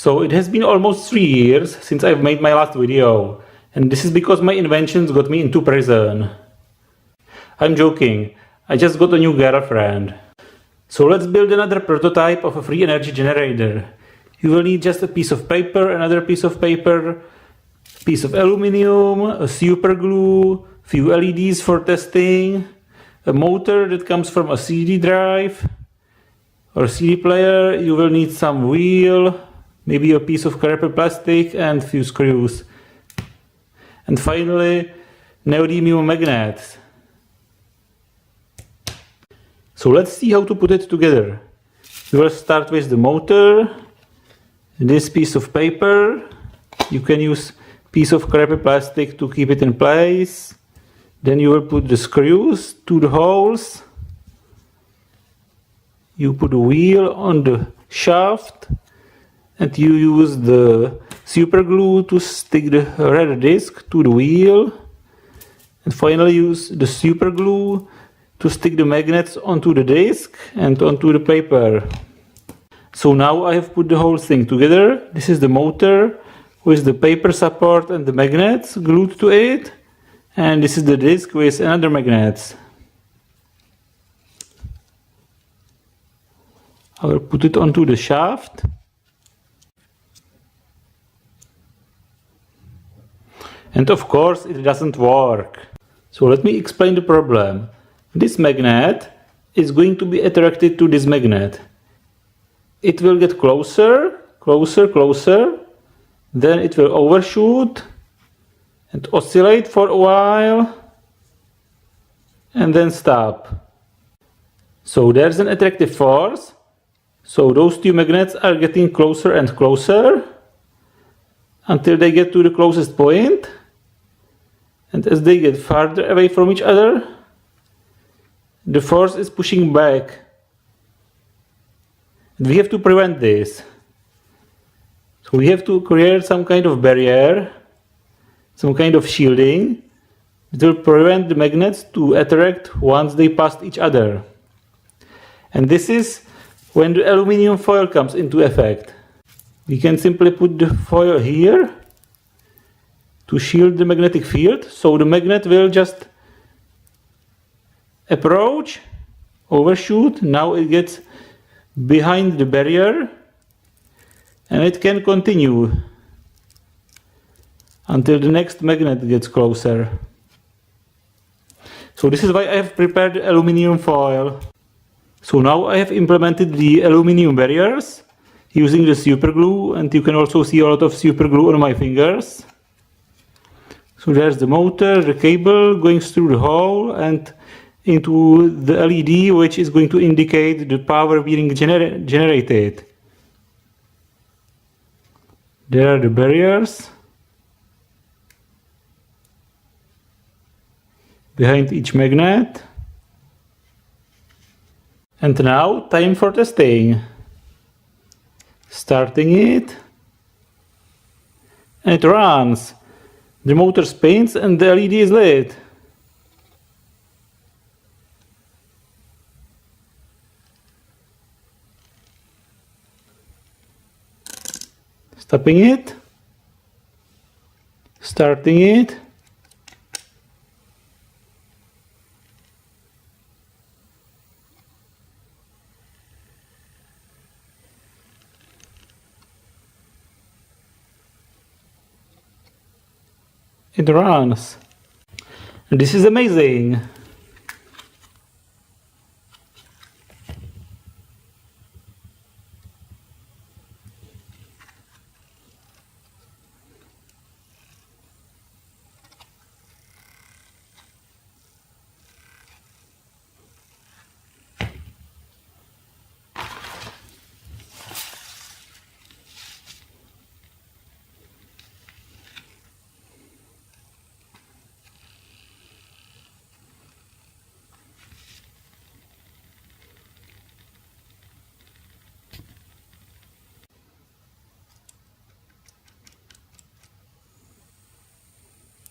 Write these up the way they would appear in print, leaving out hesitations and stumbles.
So it has been almost 3 years since I've made my last video, and this is because my inventions got me into prison. I'm joking, I just got a new girlfriend. So let's build another prototype of a free energy generator. You will need just a piece of paper, another piece of paper, a piece of aluminum, a super glue, few LEDs for testing, a motor that comes from a CD drive or CD player. You will need some wheel, maybe a piece of crappy plastic and few screws. And finally, neodymium magnets. So let's see how to put it together. We will start with the motor, this piece of paper. You can use piece of crappy plastic to keep it in place. Then you will put the screws to the holes. You put a wheel on the shaft and you use the super glue to stick the red disc to the wheel. And finally use the super glue to stick the magnets onto the disc and onto the paper. So now I have put the whole thing together. This is the motor with the paper support and the magnets glued to it. And this is the disc with another magnets. I will put it onto the shaft. And of course it doesn't work. So let me explain the problem. This magnet is going to be attracted to this magnet. It will get closer, closer, closer. Then it will overshoot and oscillate for a while and then stop. So there's an attractive force. So those two magnets are getting closer and closer until they get to the closest point. And as they get farther away from each other, the force is pushing back. And we have to prevent this. So we have to create some kind of barrier, some kind of shielding that will prevent the magnets to attract once they pass each other. And this is when the aluminum foil comes into effect. We can simply put the foil here to shield the magnetic field, so the magnet will just approach, overshoot. Now it gets behind the barrier and it can continue until the next magnet gets closer. So this is why I have prepared the aluminum foil. So now I have implemented the aluminum barriers using the super glue, and you can also see a lot of super glue on my fingers. So there's the motor, the cable going through the hole and into the LED, which is going to indicate the power being generated. There are the barriers behind each magnet. And now time for testing. Starting it. And it runs. The motor spins and the LED is lit. Stopping it. Starting it. It runs. And this is amazing.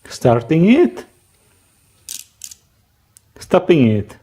Starting it, stopping it.